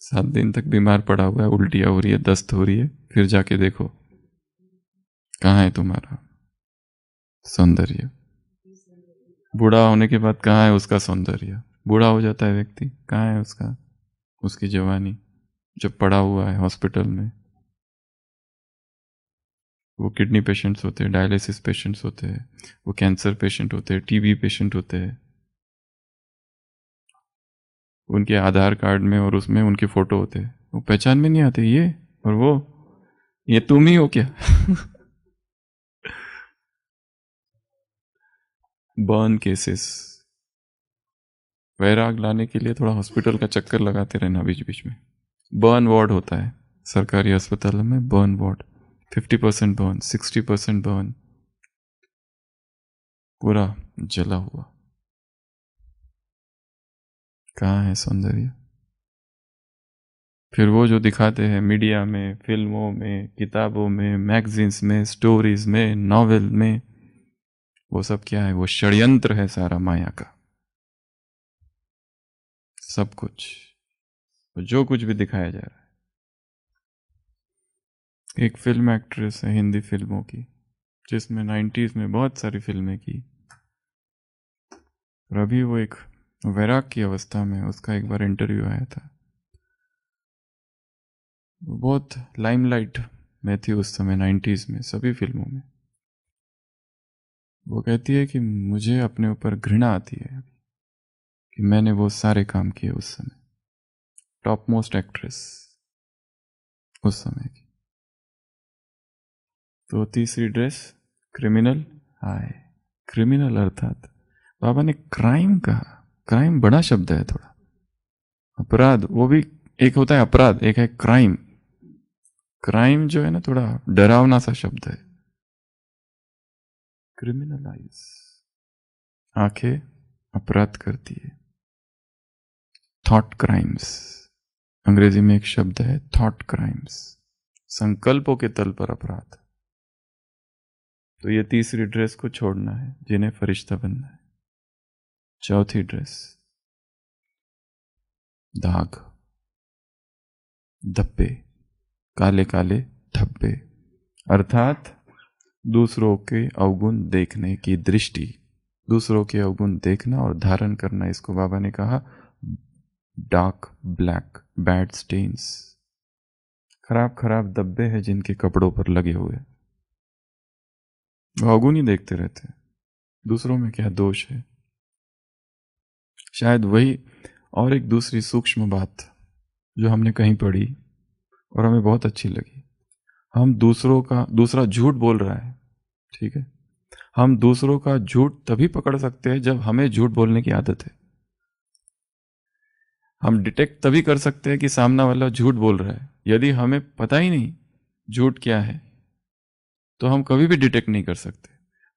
7 दिन तक बीमार पड़ा हुआ है, उल्टियां हो रही है, दस्त हो रही है, फिर जाके देखो कहाँ है तुम्हारा सौंदर्य। बूढ़ा होने के बाद कहाँ है उसका सौंदर्य? बूढ़ा हो जाता है व्यक्ति, कहाँ है उसकी जवानी? जब पड़ा हुआ है हॉस्पिटल में। वो किडनी पेशेंट्स होते हैं, डायलिसिस पेशेंट्स होते हैं, वो कैंसर पेशेंट होते हैं, टीबी पेशेंट होते हैं। उनके आधार कार्ड में और उसमें उनके फोटो होते हैं, वो पहचान में नहीं आते, ये और वो, ये तुम ही हो क्या? Burn cases. वैराग लाने के लिए थोड़ा हॉस्पिटल का चक्कर लगाते रहना बीच बीच में। बर्न वार्ड होता है सरकारी अस्पतालों में, बर्न वार्ड। 50% बर्न, 60% बर्न, पूरा जला हुआ। कहाँ है सौंदर्य? फिर वो जो दिखाते हैं मीडिया में, फिल्मों में, किताबों में, मैगजीन्स में, स्टोरीज में, नॉवेल में, वो सब क्या है? वो षड्यंत्र है सारा माया का। सब कुछ, जो कुछ भी दिखाया जा रहा है। एक फिल्म एक्ट्रेस है हिंदी फिल्मों की, जिसमें 90s में बहुत सारी फिल्में की, और अभी वो एक वैराग की अवस्था में, उसका एक बार इंटरव्यू आया था। वो बहुत लाइमलाइट में थी उस समय 90s में, सभी फिल्मों में। वो कहती है कि मुझे अपने ऊपर घृणा आती है कि मैंने वो सारे काम किए उस समय। टॉप मोस्ट एक्ट्रेस उस समय की। तो तीसरी ड्रेस क्रिमिनल। हाय, क्रिमिनल अर्थात बाबा ने क्राइम कहा। क्राइम बड़ा शब्द है थोड़ा, अपराध वो भी एक होता है, अपराध एक है क्राइम। क्राइम जो है ना, थोड़ा डरावना सा शब्द है। क्रिमिनलाइज, आंखें अपराध करती है। थॉट क्राइम्स, अंग्रेजी में एक शब्द है थॉट क्राइम्स, संकल्पों के तल पर अपराध। तो ये तीसरी ड्रेस को छोड़ना है जिन्हें फरिश्ता बनना है। चौथी ड्रेस दाग, धब्बे, काले काले धब्बे, अर्थात दूसरों के अवगुण देखने की दृष्टि, दूसरों के अवगुण देखना और धारण करना। इसको बाबा ने कहा डार्क ब्लैक, बैड स्टेन्स, खराब खराब धब्बे हैं जिनके कपड़ों पर लगे हुए। वो अवगुण ही देखते रहते हैं, दूसरों में क्या दोष है। शायद वही और एक दूसरी सूक्ष्म बात जो हमने कहीं पढ़ी और हमें बहुत अच्छी लगी। हम दूसरा झूठ बोल रहा है, ठीक है, हम दूसरों का झूठ तभी पकड़ सकते हैं जब हमें झूठ बोलने की आदत है। हम डिटेक्ट तभी कर सकते हैं कि सामना वाला झूठ बोल रहा है। यदि हमें पता ही नहीं झूठ क्या है तो हम कभी भी डिटेक्ट नहीं कर सकते।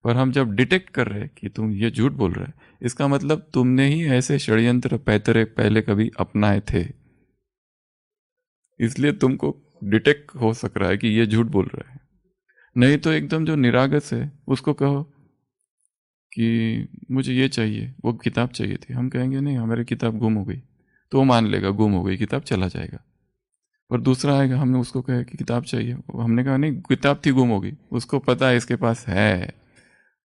पर हम जब डिटेक्ट कर रहे हैं कि तुम ये झूठ बोल रहे है, इसका मतलब तुमने ही ऐसे षड्यंत्र पैतरे पहले कभी अपनाए थे, इसलिए तुमको डिटेक्ट हो सक रहा है कि ये झूठ बोल रहा है। नहीं तो एकदम जो निरागस है उसको कहो कि मुझे ये चाहिए, वो किताब चाहिए थी, हम कहेंगे नहीं हमारी किताब गुम हो गई, तो वो मान लेगा गुम हो गई किताब, चला जाएगा। और दूसरा आएगा, हमने उसको कहा कि किताब चाहिए, हमने कहा नहीं किताब थी गुम हो गई, उसको पता है इसके पास है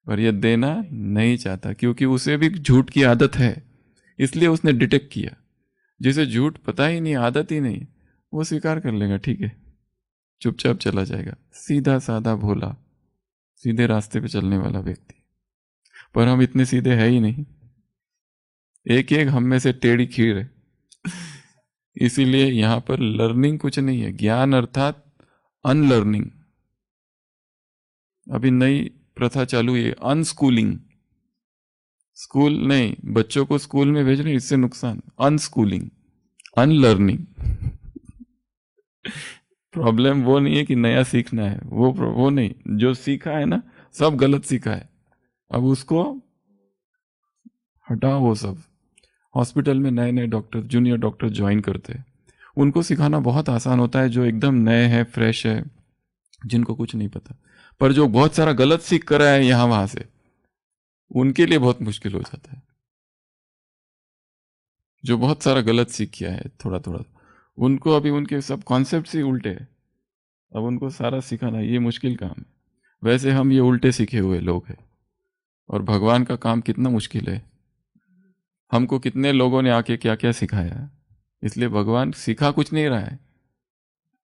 पर ये देना नहीं चाहता क्योंकि उसे भी झूठ की आदत है, इसलिए उसने डिटेक्ट किया। जिसे झूठ पता ही नहीं, आदत ही नहीं, वो स्वीकार कर लेगा, ठीक है, चुपचाप चला जाएगा। सीधा साधा भोला, सीधे रास्ते पे चलने वाला व्यक्ति। पर हम इतने सीधे है ही नहीं, एक एक हम में से टेढ़ी खीर है। इसीलिए यहां पर लर्निंग कुछ नहीं है, ज्ञान अर्थात अनलर्निंग। अभी नई प्रथा चालू है अनस्कूलिंग। स्कूल नहीं, बच्चों को स्कूल में भेज रहे, इससे नुकसान। Unschooling, unlearning. प्रॉब्लम वो नहीं है कि नया सीखना है, वो नहीं, जो सीखा है ना सब गलत सीखा है, अब उसको हटाओ वो सब। हॉस्पिटल में नए नए डॉक्टर, जूनियर डॉक्टर ज्वाइन करते हैं, उनको सिखाना बहुत आसान होता है, जो एकदम नए हैं, फ्रेश है, जिनको कुछ नहीं पता। पर जो बहुत सारा गलत सीख कर आए हैं यहां वहां से, उनके लिए बहुत मुश्किल हो जाता है। जो बहुत सारा गलत सीख किया है थोड़ा थोड़ा, उनको अभी उनके सब कॉन्सेप्ट ही उल्टे हैं, अब उनको सारा सिखाना ये मुश्किल काम है। वैसे हम ये उल्टे सीखे हुए लोग हैं, और भगवान का काम कितना मुश्किल है। हमको कितने लोगों ने आके क्या क्या सिखाया है, इसलिए भगवान सिखा कुछ नहीं रहा है।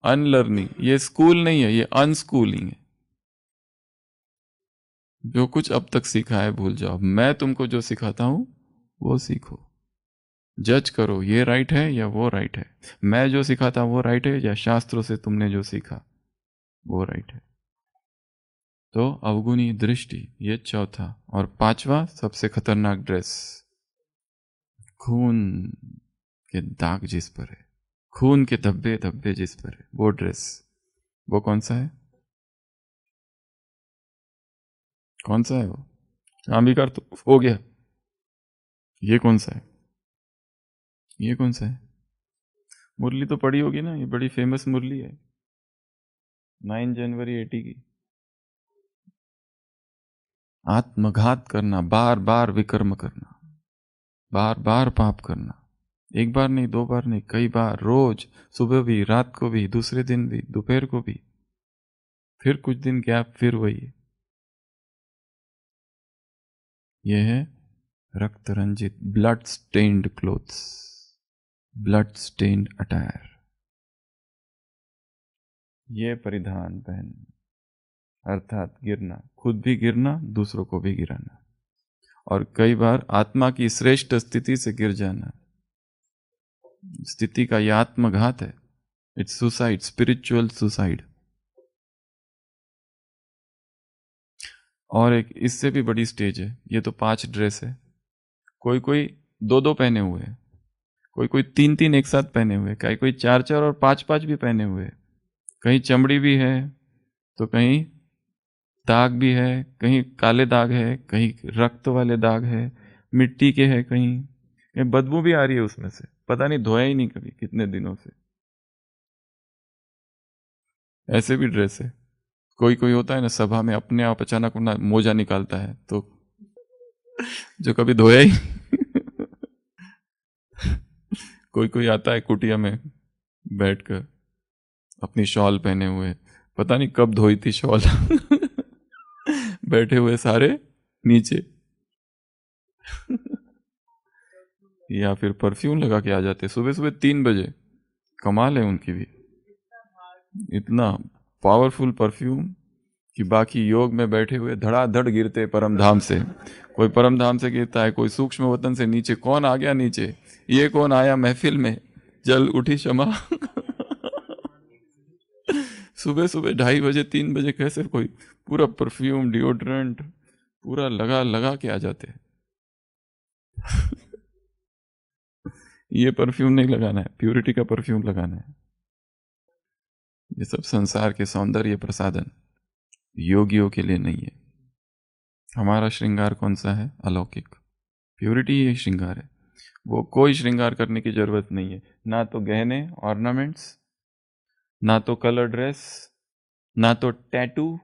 अनलर्निंग, ये स्कूल नहीं है, ये अनस्कूलिंग है। जो कुछ अब तक सीखा है भूल जाओ, मैं तुमको जो सिखाता हूं वो सीखो। जज करो ये राइट है या वो राइट है, मैं जो सिखाता हूं वो राइट है या शास्त्रों से तुमने जो सीखा वो राइट है। तो अवगुणी दृष्टि, ये चौथा। और पांचवा सबसे खतरनाक ड्रेस, खून के दाग जिस पर है, खून के धब्बे धब्बे जिस पर है, वो ड्रेस, वो कौन सा है? कौन सा है वो? अंबिकार तो हो गया, ये कौन सा है? ये कौन सा है? मुरली तो पड़ी होगी ना, ये बड़ी फेमस मुरली है, 9 जनवरी 80 की। आत्मघात करना, बार बार विकर्म करना, बार बार पाप करना, एक बार नहीं, 2 बार नहीं, कई बार, रोज, सुबह भी, रात को भी, दूसरे दिन भी, दोपहर को भी, फिर कुछ दिन गैप, फिर वही। यह है रक्त Ranjit, blood stained clothes, blood stained attire, ये परिधान पहन, अर्थात गिरना, खुद भी गिरना, दूसरों को भी गिराना, और कई बार आत्मा की श्रेष्ठ स्थिति से गिर जाना। स्थिति का यह आत्मघात है, इट्स सुसाइड, स्पिरिचुअल सुसाइड। और एक इससे भी बड़ी स्टेज है, ये तो 5 ड्रेस है, कोई कोई 2-2 पहने हुए है, कोई कोई 3-3 एक साथ पहने हुए, कहीं कोई 4-4 और 5-5 भी पहने हुए, कहीं चमड़ी भी है तो कहीं दाग भी है, कहीं काले दाग है, कहीं रक्त वाले दाग है, मिट्टी के है, कहीं बदबू भी आ रही है उसमें से, पता नहीं धोया ही नहीं कभी कितने दिनों से, ऐसे भी ड्रेस है। कोई कोई होता है ना सभा में अपने आप अचानक अपना मोजा निकालता है, तो जो कभी धोया ही कोई कोई आता है कुटिया में बैठकर अपनी शॉल पहने हुए, पता नहीं कब धोई थी शॉल बैठे हुए सारे नीचे या फिर परफ्यूम लगा के आ जाते सुबह सुबह 3 बजे। कमाल है उनकी भी, इतना पावरफुल परफ्यूम कि बाकी योग में बैठे हुए धड़ाधड़ गिरते परम धाम से। कोई परम धाम से गिरता है, कोई सूक्ष्म वतन से नीचे, कौन आ गया नीचे, ये कौन आया महफिल में, जल उठी क्षमा सुबह सुबह 2:30 बजे 3 बजे कैसे कोई पूरा परफ्यूम डिओड्रेंट पूरा लगा लगा के आ जाते हैं ये परफ्यूम नहीं लगाना है, प्यूरिटी का परफ्यूम लगाना है। ये सब संसार के सौंदर्य प्रसाधन योगियों के लिए नहीं है। हमारा श्रृंगार कौन सा है? अलौकिक, प्यूरिटी ही श्रृंगार है। वो कोई श्रृंगार करने की जरूरत नहीं है, ना तो गहने ऑर्नामेंट्स, ना तो कलर ड्रेस, ना तो टैटू,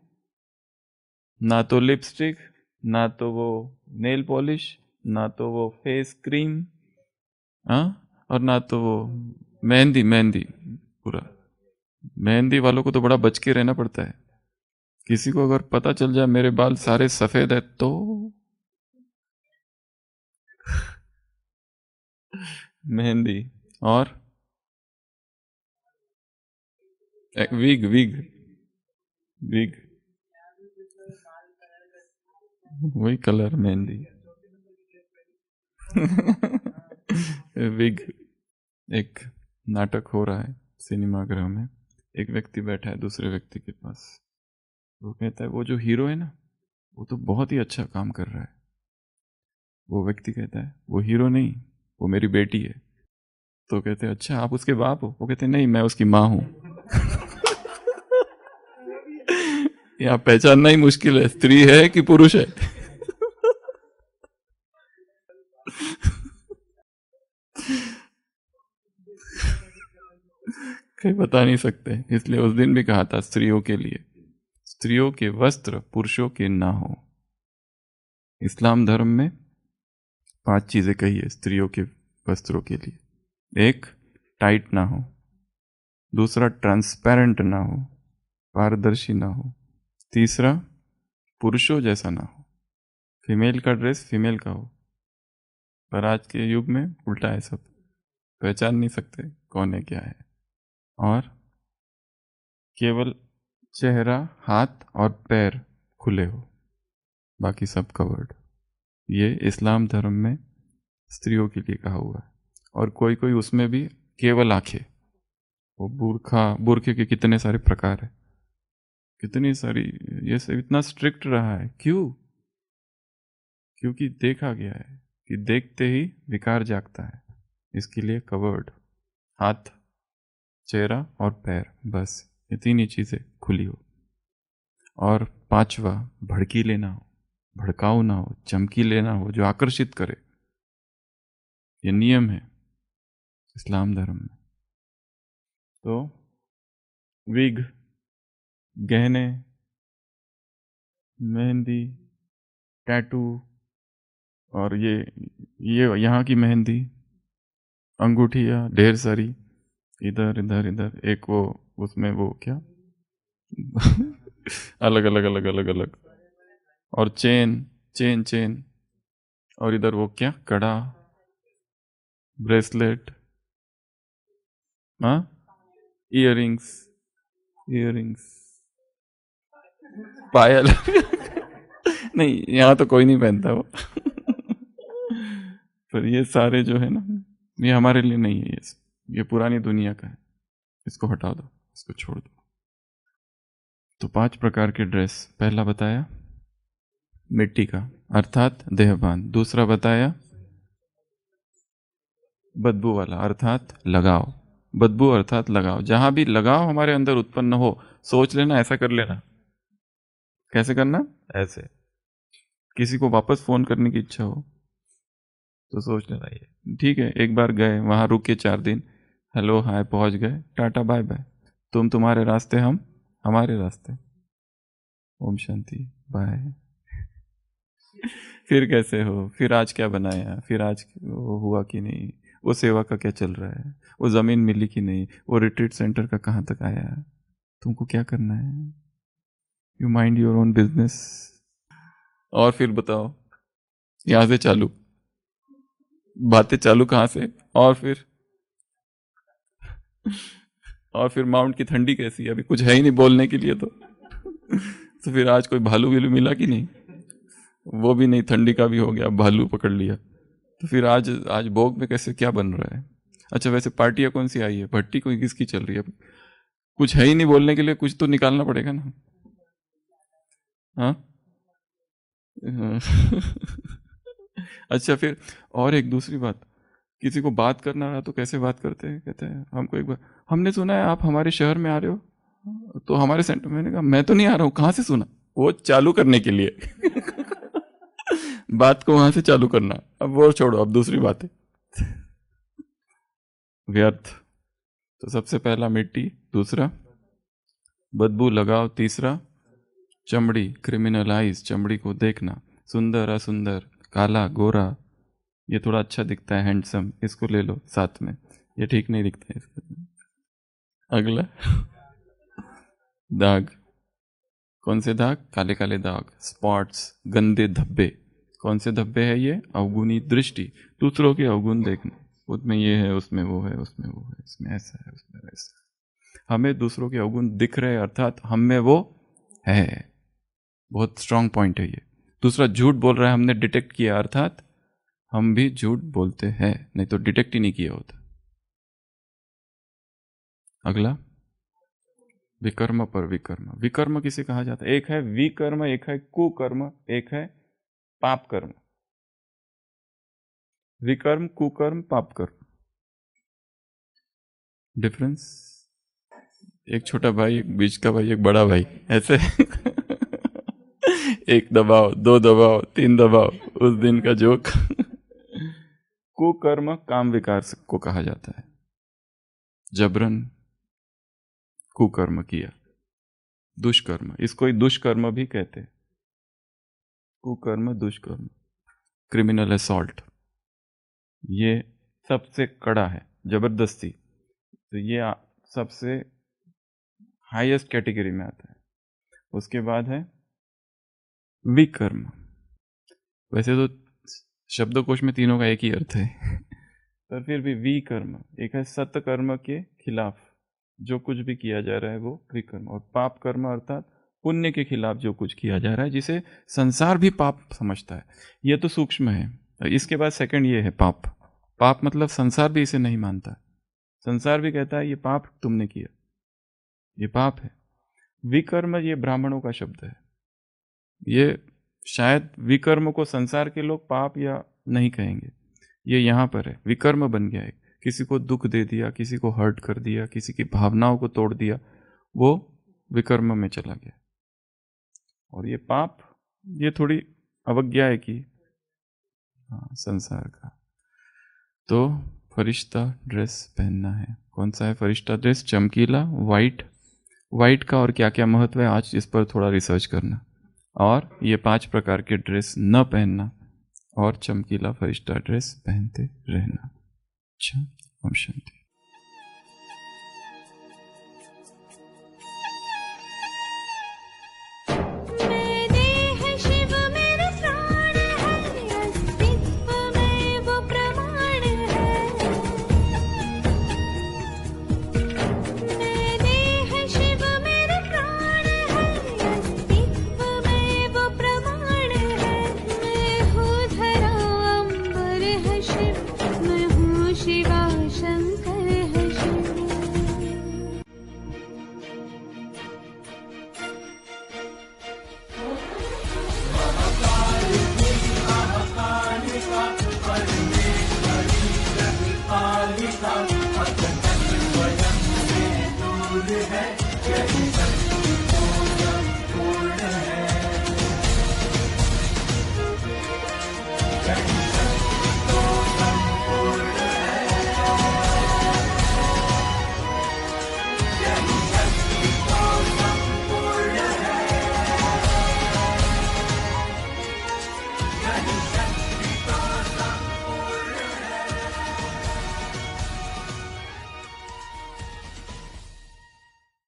ना तो लिपस्टिक, ना तो वो नेल पॉलिश, ना तो वो फेस क्रीम, और ना तो वो मेहंदी। मेहंदी पूरा, मेहंदी वालों को तो बड़ा बच के रहना पड़ता है। किसी को अगर पता चल जाए मेरे बाल सारे सफेद है तो मेहंदी और विग विग विग वही कलर मेहंदी विग। एक नाटक हो रहा है सिनेमा गृह में, एक व्यक्ति बैठा है दूसरे व्यक्ति के पास, वो कहता है वो जो हीरो है ना वो तो बहुत ही अच्छा काम कर रहा है। वो व्यक्ति कहता है वो हीरो नहीं, वो मेरी बेटी है। तो कहते हैं अच्छा आप उसके बाप हो? वो कहते हैं नहीं, मैं उसकी माँ हूं यहाँ पहचानना ही मुश्किल है स्त्री है कि पुरुष है कहीं बता नहीं सकते, इसलिए उस दिन भी कहा था स्त्रियों के लिए, स्त्रियों के वस्त्र पुरुषों के ना हो। इस्लाम धर्म में 5 चीजें कही है स्त्रियों के वस्त्रों के लिए। 1, टाइट ना हो। दूसरा, ट्रांसपेरेंट ना हो, पारदर्शी ना हो। तीसरा, पुरुषों जैसा ना हो, फीमेल का ड्रेस फीमेल का हो। पर आज के युग में उल्टा है सब, पहचान नहीं सकते कौन है क्या है। और केवल चेहरा, हाथ और पैर खुले हो, बाकी सब कवर्ड। ये इस्लाम धर्म में स्त्रियों के लिए कहा हुआ है। और कोई कोई उसमें भी केवल आंखें, वो बुरखे के कितने सारे प्रकार है, कितनी सारी, ये सब इतना स्ट्रिक्ट रहा है। क्यों? क्योंकि देखा गया है कि देखते ही विकार जागता है, इसके लिए कवर्ड, हाथ, चेहरा और पैर, बस ये 3 ही चीजें खुली हो। और 5वां, भड़कीले ना हो, भड़काऊ ना हो, चमकीले ना हो, जो आकर्षित करे। ये नियम है इस्लाम धर्म में। तो विग, गहने, मेहंदी, टैटू, और ये यहाँ की मेहंदी, अंगूठियाँ ढेर सारी, इधर इधर इधर, एक वो उसमें वो क्या अलग अलग अलग अलग अलग, और चेन चेन चेन, और इधर वो क्या, कड़ा, ब्रेसलेट, हाँ, इयररिंग्स, इयररिंग्स, पायल नहीं, यहाँ तो कोई नहीं पहनता वो पर ये सारे जो है ना, ये हमारे लिए नहीं है, ये पुरानी दुनिया का है, इसको हटा दो, इसको छोड़ दो। तो 5 प्रकार के ड्रेस, पहला बताया मिट्टी का अर्थात देहबान। दूसरा बताया बदबू वाला अर्थात लगाव, बदबू अर्थात लगाव। जहां भी लगाव हमारे अंदर उत्पन्न हो, सोच लेना, ऐसा कर लेना। कैसे करना? ऐसे। किसी को वापस फोन करने की इच्छा हो तो सोच लेना, ये ठीक है, एक बार गए वहां, रुके 4 दिन, हेलो हाय, पहुंच गए, टाटा बाय बाय, तुम तुम्हारे रास्ते, हम हमारे रास्ते, ओम शांति, बाय। फिर कैसे हो, फिर आज क्या बनाया, फिर आज वो हुआ कि नहीं, वो सेवा का क्या चल रहा है, वो जमीन मिली कि नहीं, वो रिट्रीट सेंटर का कहाँ तक आया, तुमको क्या करना है, you mind your own business. और फिर बताओ, यहां से चालू बातें चालू, कहां से, और फिर माउंट की ठंडी कैसी है, अभी कुछ है ही नहीं बोलने के लिए तो फिर आज कोई भालू विलू मिला कि नहीं, वो भी नहीं, ठंडी का भी हो गया, भालू पकड़ लिया। तो फिर आज भोग में कैसे क्या बन रहा है। अच्छा, वैसे पार्टियां कौन सी आई है, भट्टी कोई किसकी चल रही है, कुछ है ही नहीं बोलने के लिए, कुछ तो निकालना पड़ेगा ना, हाँ अच्छा, फिर और एक दूसरी बात, किसी को बात करना रहा तो कैसे बात करते हैं, कहते हैं हमको एक बार, हमने सुना है आप हमारे शहर में आ रहे हो, तो हमारे सेंटर, मैंने कहा मैं तो नहीं आ रहा हूँ, कहाँ से सुना, वो चालू करने के लिए बात को वहां से चालू करना। अब वो छोड़ो, अब दूसरी बात है व्यर्थ। तो सबसे पहला मिट्टी, दूसरा बदबू लगाओ, तीसरा चमड़ी, क्रिमिनलाइज, चमड़ी को देखना, सुंदर असुंदर, काला गोरा, ये थोड़ा अच्छा दिखता है, हैंडसम, इसको ले लो साथ में, ये ठीक नहीं दिखता है इसको। अगला दाग, कौन से दाग, काले काले दाग, स्पॉट्स, गंदे धब्बे, कौन से धब्बे है ये, अवगुणी दृष्टि, दूसरों के अवगुण देखना, उसमें ये है, उसमें वो है, उसमें वो है, इसमें ऐसा है, उसमें वैसा है, हमें दूसरों के अवगुण दिख रहे हैं, अर्थात हम में वो है। बहुत स्ट्रांग पॉइंट है ये। दूसरा, झूठ बोल रहा है, हमने डिटेक्ट किया, अर्थात हम भी झूठ बोलते हैं, नहीं तो डिटेक्ट ही नहीं किया होता। अगला विकर्म पर विकर्म, विकर्म किसे कहा जाता है, एक है विकर्म, एक है कुकर्म, एक है पाप कर्म। विकर्म, कुकर्म, पाप कर्म, डिफरेंस, एक छोटा भाई, एक बीच का भाई, एक बड़ा भाई, ऐसे एक दबाओ, 2 दबाओ, 3 दबाओ, उस दिन का जोक कुकर्म काम विकार को कहा जाता है, जबरन कुकर्म किया, दुष्कर्म, इसको ही दुष्कर्म भी कहते हैं, कुकर्म, दुष्कर्म, क्रिमिनल असॉल्ट, ये सबसे कड़ा है, जबरदस्ती, तो ये सबसे हाईएस्ट कैटेगरी में आता है। उसके बाद है विकर्म। वैसे तो शब्दकोश में तीनों का एक ही अर्थ है पर फिर भी विकर्म एक है, सत्कर्म के खिलाफ जो कुछ भी किया जा रहा है वो विकर्म, और पाप कर्म अर्थात पुण्य के खिलाफ जो कुछ किया जा रहा है जिसे संसार भी पाप समझता है, ये तो सूक्ष्म है। इसके बाद सेकंड ये है पाप। पाप मतलब संसार भी इसे नहीं मानता, संसार भी कहता है ये पाप तुमने किया, ये पाप है। विकर्म ये ब्राह्मणों का शब्द है, ये शायद विकर्म को संसार के लोग पाप या नहीं कहेंगे, ये यहाँ पर है, विकर्म बन गया है, किसी को दुख दे दिया, किसी को हर्ट कर दिया, किसी की भावनाओं को तोड़ दिया, वो विकर्म में चला गया। और ये पाप ये थोड़ी अवज्ञा है कि हाँ संसार का। तो फरिश्ता ड्रेस पहनना है, कौन सा है फरिश्ता ड्रेस? चमकीला, वाइट। वाइट का और क्या क्या महत्व है आज इस पर थोड़ा रिसर्च करना, और ये 5 प्रकार के ड्रेस न पहनना और चमकीला फरिश्ता ड्रेस पहनते रहना। अच्छा, ओम शांति।